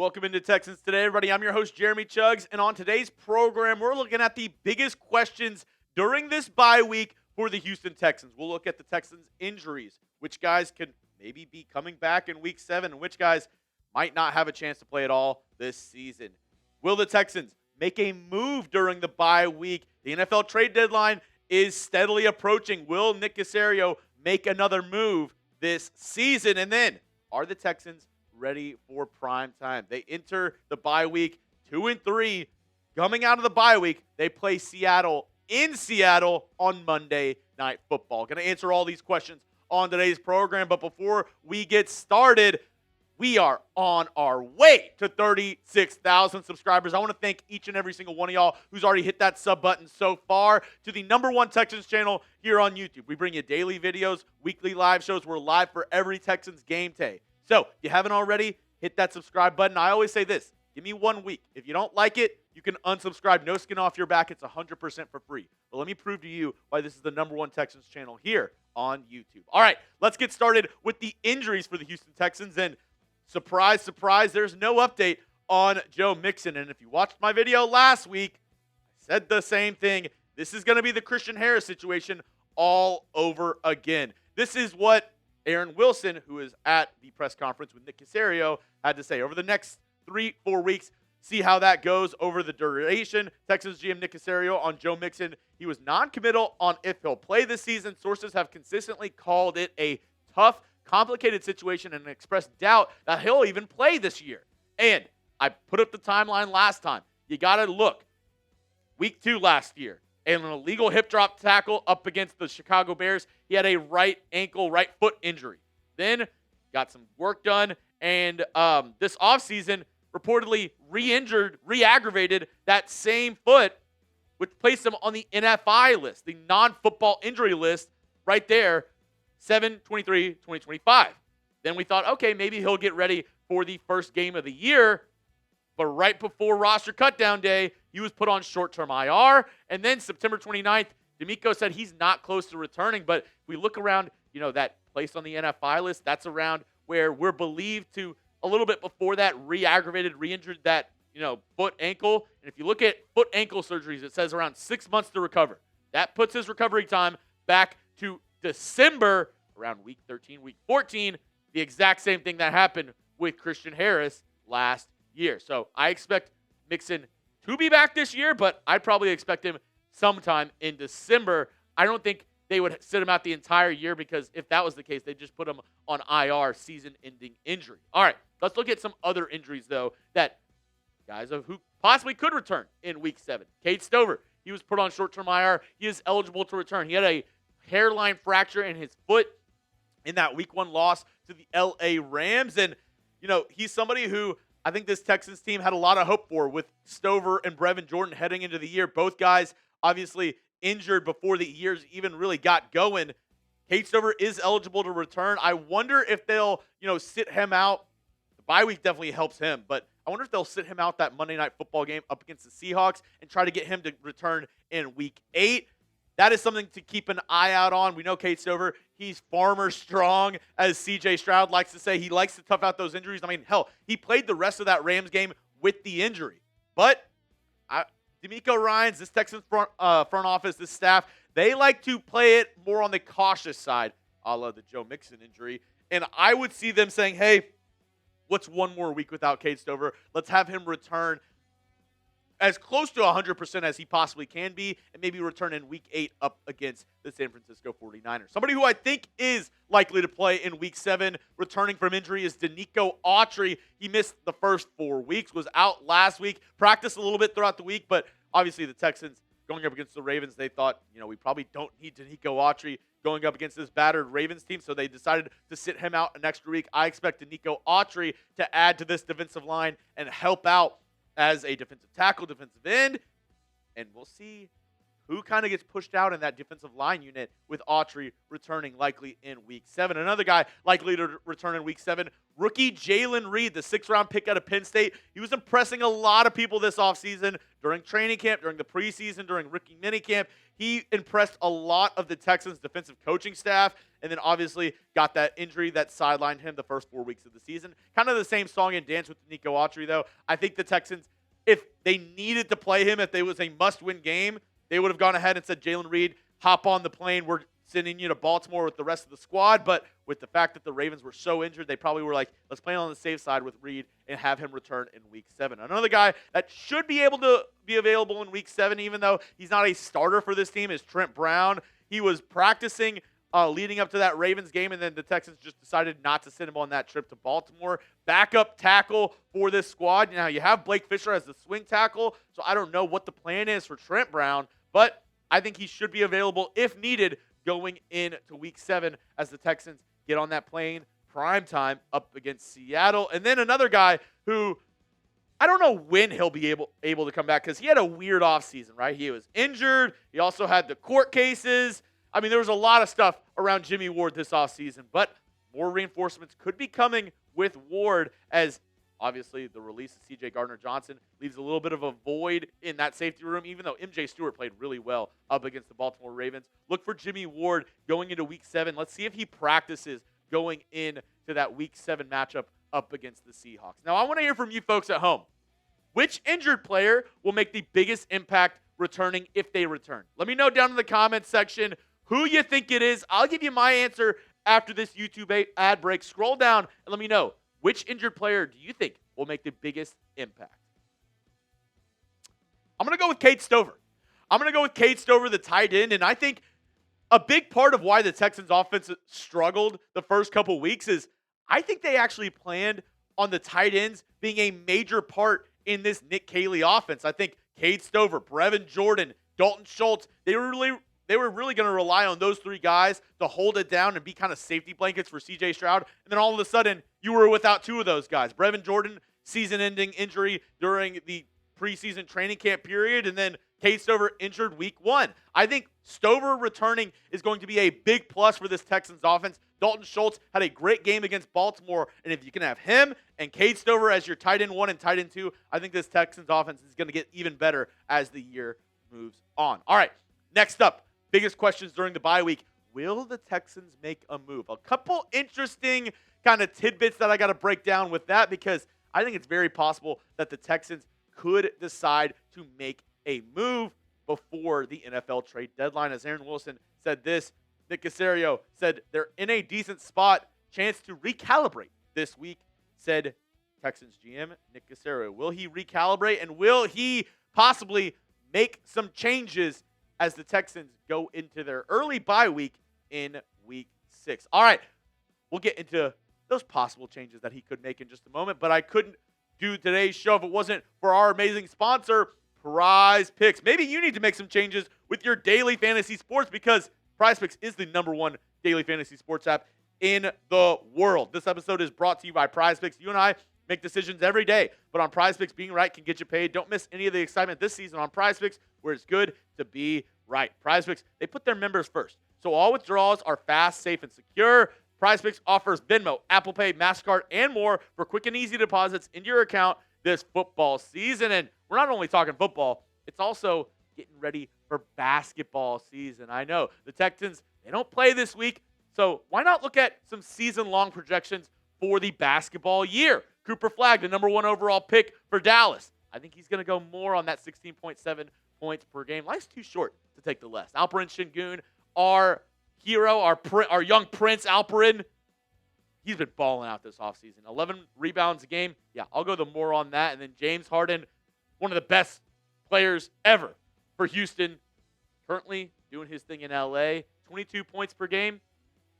Welcome into Texans Today, everybody. I'm your host, Jeremy Chuggs, and on today's program, we're looking at the biggest questions during this bye week for the Houston Texans. We'll look at the Texans' injuries, which guys can maybe be coming back in Week 7, and which guys might not have a chance to play at all this season. Will the Texans make a move during the bye week? The NFL trade deadline is steadily approaching. Will Nick Caserio make another move this season? And then, are the Texans ready for prime time? They enter the bye week 2-3. Coming out of the bye week, they play Seattle in Seattle on Monday Night Football. Going to answer all these questions on today's program, but before we get started, we are on our way to 36,000 subscribers. I want to thank each and every single one of y'all who's already hit that sub button so far to the #1 Texans channel here on YouTube. We bring you daily videos, weekly live shows. We're live for every Texans game day. So if you haven't already, hit that subscribe button. I always say this, give me 1 week. If you don't like it, you can unsubscribe. No skin off your back. It's 100% for free. But let me prove to you why this is the #1 Texans channel here on YouTube. All right, let's get started with the injuries for the Houston Texans. And surprise, surprise, there's no update on Joe Mixon. And if you watched my video last week, I said the same thing. This is going to be the Christian Harris situation all over again. This is what Aaron Wilson, who is at the press conference with Nick Caserio, had to say. Over the next 3-4 weeks, see how that goes over the duration. Texans GM Nick Caserio on Joe Mixon. He was non-committal on if he'll play this season. Sources have consistently called it a tough, complicated situation and expressed doubt that he'll even play this year. And I put up the timeline last time. You got to look. Week 2 last year, and an illegal hip drop tackle up against the Chicago Bears. He had a right ankle, right foot injury. Then got some work done, and this offseason reportedly re-aggravated that same foot, which placed him on the NFI list, the non-football injury list right there, 7/23/2025. Then we thought, okay, maybe he'll get ready for the first game of the year. But right before roster cutdown day, he was put on short-term IR. And then September 29th, Denico said he's not close to returning. But if we look around, that place on the NFI list, that's around where we're believed to, a little bit before that, re-injured that, foot, ankle. And if you look at foot ankle surgeries, it says around 6 months to recover. That puts his recovery time back to December, around week 13, week 14, the exact same thing that happened with Christian Harris last year. So I expect Mixon to be back this year, but I'd probably expect him sometime in December. I don't think they would sit him out the entire year, because if that was the case, they'd just put him on IR, season-ending injury. All right, let's look at some other injuries, though, that guys who possibly could return in Week 7. Cade Stover, he was put on short-term IR. He is eligible to return. He had a hairline fracture in his foot in that Week 1 loss to the LA Rams. And, he's somebody who I think this Texans team had a lot of hope for, with Stover and Brevin Jordan heading into the year. Both guys obviously injured before the years even really got going. Cade Stover is eligible to return. I wonder if they'll, sit him out. The bye week definitely helps him, but I wonder if they'll sit him out that Monday Night Football game up against the Seahawks and try to get him to return in Week 8. That is something to keep an eye out on. We know Cade Stover, he's farmer strong, as C.J. Stroud likes to say. He likes to tough out those injuries. I mean, hell, he played the rest of that Rams game with the injury. But D'Amico Ryans, this Texans front office, this staff, they like to play it more on the cautious side, a la the Joe Mixon injury. And I would see them saying, hey, what's one more week without Cade Stover? Let's have him return as close to 100% as he possibly can be, and maybe return in Week 8 up against the San Francisco 49ers. Somebody who I think is likely to play in Week 7, returning from injury, is Denico Autry. He missed the first 4 weeks, was out last week, practiced a little bit throughout the week, but obviously the Texans going up against the Ravens, they thought, we probably don't need Denico Autry going up against this battered Ravens team, so they decided to sit him out an extra week. I expect Denico Autry to add to this defensive line and help out as a defensive tackle, defensive end, and we'll see who kind of gets pushed out in that defensive line unit with Autry returning likely in Week 7. Another guy likely to return in Week 7, rookie Jaylen Reed, the 6th-round pick out of Penn State. He was impressing a lot of people this offseason during training camp, during the preseason, during rookie minicamp. He impressed a lot of the Texans' defensive coaching staff, and then obviously got that injury that sidelined him the first 4 weeks of the season. Kind of the same song and dance with Denico Autry, though. I think the Texans, if they needed to play him, if it was a must-win game, they would have gone ahead and said, Jaylen Reed, hop on the plane. We're sending you to Baltimore with the rest of the squad. But with the fact that the Ravens were so injured, they probably were like, let's play on the safe side with Reed and have him return in Week 7. Another guy that should be able to be available in Week 7, even though he's not a starter for this team, is Trent Brown. He was practicing leading up to that Ravens game, and then the Texans just decided not to send him on that trip to Baltimore. Backup tackle for this squad. Now, you have Blake Fisher as the swing tackle, so I don't know what the plan is for Trent Brown, but I think he should be available if needed going into Week 7 as the Texans get on that plane, primetime, up against Seattle. And then another guy who I don't know when he'll be able to come back because he had a weird offseason, right? He was injured. He also had the court cases. I mean, there was a lot of stuff around Jimmie Ward this offseason, but more reinforcements could be coming with Ward as obviously the release of C.J. Gardner-Johnson leaves a little bit of a void in that safety room, even though M.J. Stewart played really well up against the Baltimore Ravens. Look for Jimmie Ward going into Week 7. Let's see if he practices going into that Week 7 matchup up against the Seahawks. Now, I want to hear from you folks at home. Which injured player will make the biggest impact returning if they return? Let me know down in the comments section who you think it is. I'll give you my answer after this YouTube ad break. Scroll down and let me know which injured player do you think will make the biggest impact. I'm going to go with Cade Stover. The tight end, and I think a big part of why the Texans offense struggled the first couple weeks is I think they actually planned on the tight ends being a major part in this Nick Caley offense. I think Cade Stover, Brevin Jordan, Dalton Schultz, they were really going to rely on those three guys to hold it down and be kind of safety blankets for C.J. Stroud. And then all of a sudden, you were without two of those guys. Brevin Jordan, season-ending injury during the preseason training camp period, and then Cade Stover injured Week 1. I think Stover returning is going to be a big plus for this Texans offense. Dalton Schultz had a great game against Baltimore, and if you can have him and Cade Stover as your tight end 1 and tight end 2, I think this Texans offense is going to get even better as the year moves on. All right, next up, biggest questions during the bye week. Will the Texans make a move? A couple interesting kind of tidbits that I got to break down with that because I think it's very possible that the Texans could decide to make a move before the NFL trade deadline. As Aaron Wilson said this, Nick Caserio said they're in a decent spot, chance to recalibrate this week, said Texans GM Nick Caserio. Will he recalibrate and will he possibly make some changes as the Texans go into their early bye week in Week 6? All right, we'll get into those possible changes that he could make in just a moment, but I couldn't do today's show if it wasn't for our amazing sponsor, Prize Picks. Maybe you need to make some changes with your daily fantasy sports because Prize Picks is the #1 daily fantasy sports app in the world. This episode is brought to you by Prize Picks. You and I make decisions every day, but on Prize Picks, being right can get you paid. Don't miss any of the excitement this season on Prize Picks, where it's good to be right. Prize Picks, they put their members first, so all withdrawals are fast, safe, and secure. Prize Picks offers Venmo, Apple Pay, MasterCard, and more for quick and easy deposits into your account this football season. And we're not only talking football, it's also getting ready for basketball season. I know the Texans, they don't play this week, so why not look at some season-long projections for the basketball year? Cooper Flagg, the #1 overall pick for Dallas. I think he's going to go more on that 16.7 points per game. Life's too short to take the less. Alperen Sengun, our hero, our young Prince Alperen, he's been balling out this offseason. 11 rebounds a game. Yeah, I'll go the more on that. And then James Harden, one of the best players ever for Houston, currently doing his thing in LA. 22 points per game.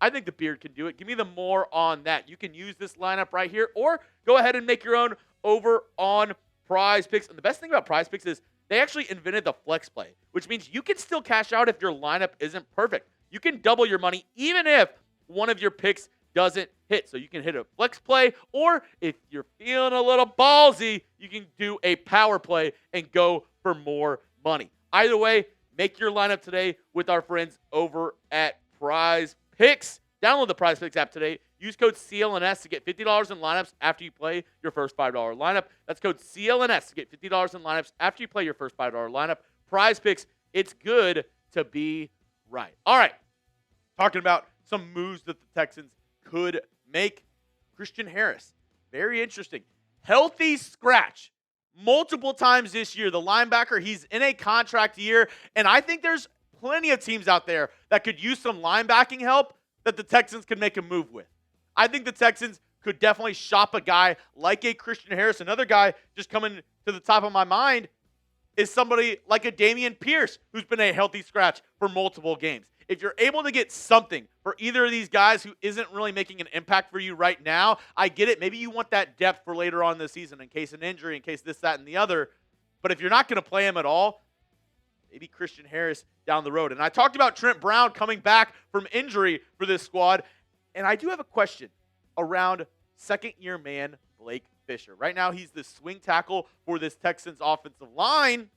I think the Beard can do it. Give me the more on that. You can use this lineup right here or go ahead and make your own over on Prize Picks. And the best thing about Prize Picks is they actually invented the flex play, which means you can still cash out if your lineup isn't perfect. You can double your money even if one of your picks doesn't hit. So you can hit a flex play, or if you're feeling a little ballsy, you can do a power play and go for more money. Either way, Make your lineup today with our friends over at Prize Picks. Download the Prize Picks app today. Use code CLNS to get $50 in lineups after you play your first $5 lineup. That's code CLNS to get $50 in lineups after you play your first $5 lineup. Prize Picks, it's good to be right. All right, talking about some moves that the Texans could make. Christian Harris, very interesting. Healthy scratch multiple times this year. The linebacker, he's in a contract year, and I think there's plenty of teams out there that could use some linebacking help that the Texans could make a move with. I think the Texans could definitely shop a guy like a Christian Harris. Another guy just coming to the top of my mind is somebody like a Dameon Pierce, who's been a healthy scratch for multiple games. If you're able to get something for either of these guys who isn't really making an impact for you right now, I get it. Maybe you want that depth for later on in the season in case an injury, in case this, that, and the other. But if you're not going to play him at all, maybe Christian Harris down the road. And I talked about Trent Brown coming back from injury for this squad. And I do have a question around second-year man Blake Fisher. Right now, he's the swing tackle for this Texans offensive line.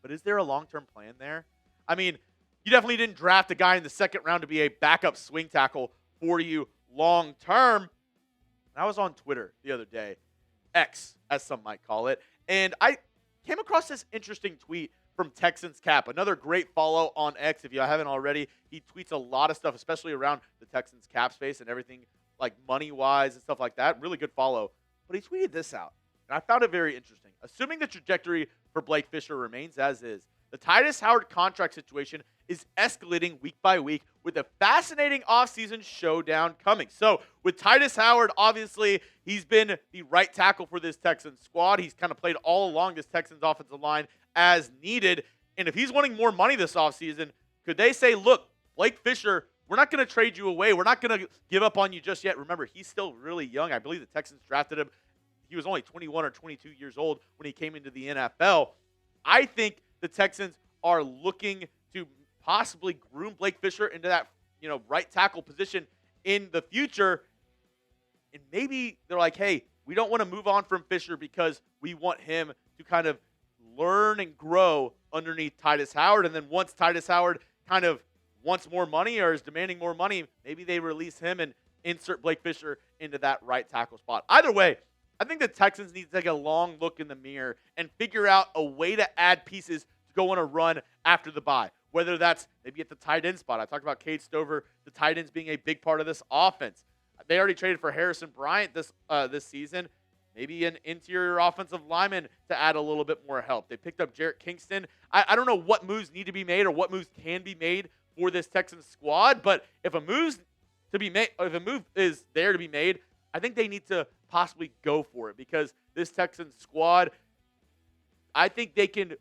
But is there a long-term plan there? I mean, you definitely didn't draft a guy in the second round to be a backup swing tackle for you long-term. And I was on Twitter the other day, X, as some might call it, and I came across this interesting tweet from Texans Cap, another great follow on X if you haven't already. He tweets a lot of stuff, especially around the Texans cap space and everything like money-wise and stuff like that. Really good follow. But he tweeted this out, and I found it very interesting. Assuming the trajectory for Blake Fisher remains as is, the Tytus Howard contract situation is escalating week by week with a fascinating offseason showdown coming. So with Tytus Howard, obviously, he's been the right tackle for this Texans squad. He's kind of played all along this Texans offensive line as needed. And if he's wanting more money this offseason, could they say, look, Blake Fisher, we're not going to trade you away. We're not going to give up on you just yet. Remember, he's still really young. I believe the Texans drafted him. He was only 21 or 22 years old when he came into the NFL. I think the Texans are looking to possibly groom Blake Fisher into that, right tackle position in the future. And maybe they're like, hey, we don't want to move on from Fisher because we want him to kind of learn and grow underneath Tytus Howard. And then once Tytus Howard kind of wants more money or is demanding more money, maybe they release him and insert Blake Fisher into that right tackle spot. Either way, I think the Texans need to take a long look in the mirror and figure out a way to add pieces to go on a run after the bye. Whether that's maybe at the tight end spot. I talked about Cade Stover, the tight ends being a big part of this offense. They already traded for Harrison Bryant this season. Maybe an interior offensive lineman to add a little bit more help. They picked up Jarrett Kingston. I don't know what moves need to be made or what moves can be made for this Texans squad, but if a move is there to be made, I think they need to possibly go for it because this Texans squad, I think they can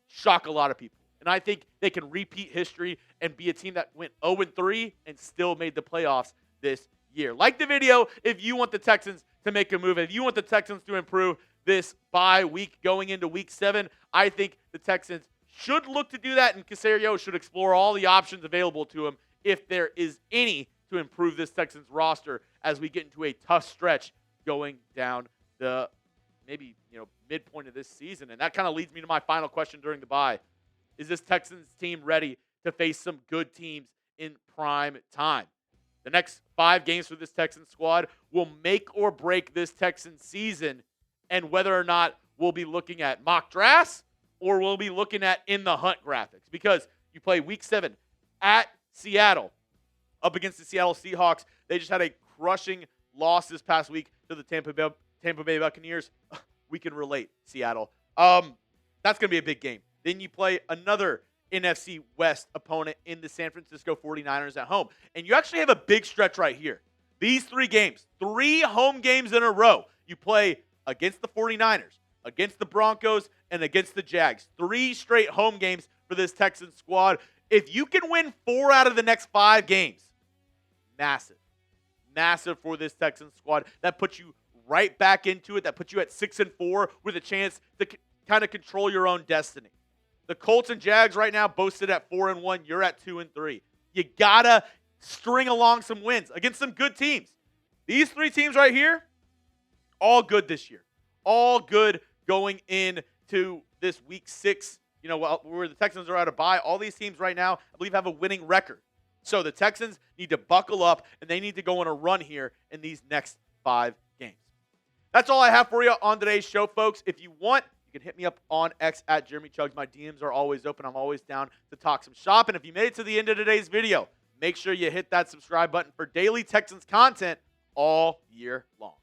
shock a lot of people. And I think they can repeat history and be a team that went 0-3 and still made the playoffs this year. Like the video if you want the Texans to make a move. If you want the Texans to improve this bye week going into week 7, I think the Texans should look to do that, and Caserio should explore all the options available to him if there is any to improve this Texans roster as we get into a tough stretch going down the midpoint of this season. And that kind of leads me to my final question during the bye. Is this Texans team ready to face some good teams in prime time? The next 5 games for this Texans squad will make or break this Texans season and whether or not we'll be looking at mock drafts or we'll be looking at in the hunt graphics, because you play week 7 at Seattle up against the Seattle Seahawks. They just had a crushing loss this past week to the Tampa Bay Buccaneers. We can relate, Seattle. That's going to be a big game. Then you play another NFC West opponent in the San Francisco 49ers at home. And you actually have a big stretch right here. These 3 games, 3 home games in a row. You play against the 49ers, against the Broncos, and against the Jags. 3 straight home games for this Texans squad. If you can win 4 out of the next 5 games, massive. Massive for this Texans squad. That puts you right back into it. That puts you at 6-4 with a chance to kind of control your own destiny. The Colts and Jags right now both sit at 4-1. You're at 2-3. You got to string along some wins against some good teams. These 3 teams right here, all good this year. All good going into this week 6 where the Texans are out of bye, all these teams right now, I believe, have a winning record. So the Texans need to buckle up, and they need to go on a run here in these next 5 games. That's all I have for you on today's show, folks. If you want, you can hit me up on X at Jeremy Chugs. My DMs are always open. I'm always down to talk some shop. And if you made it to the end of today's video, make sure you hit that subscribe button for daily Texans content all year long.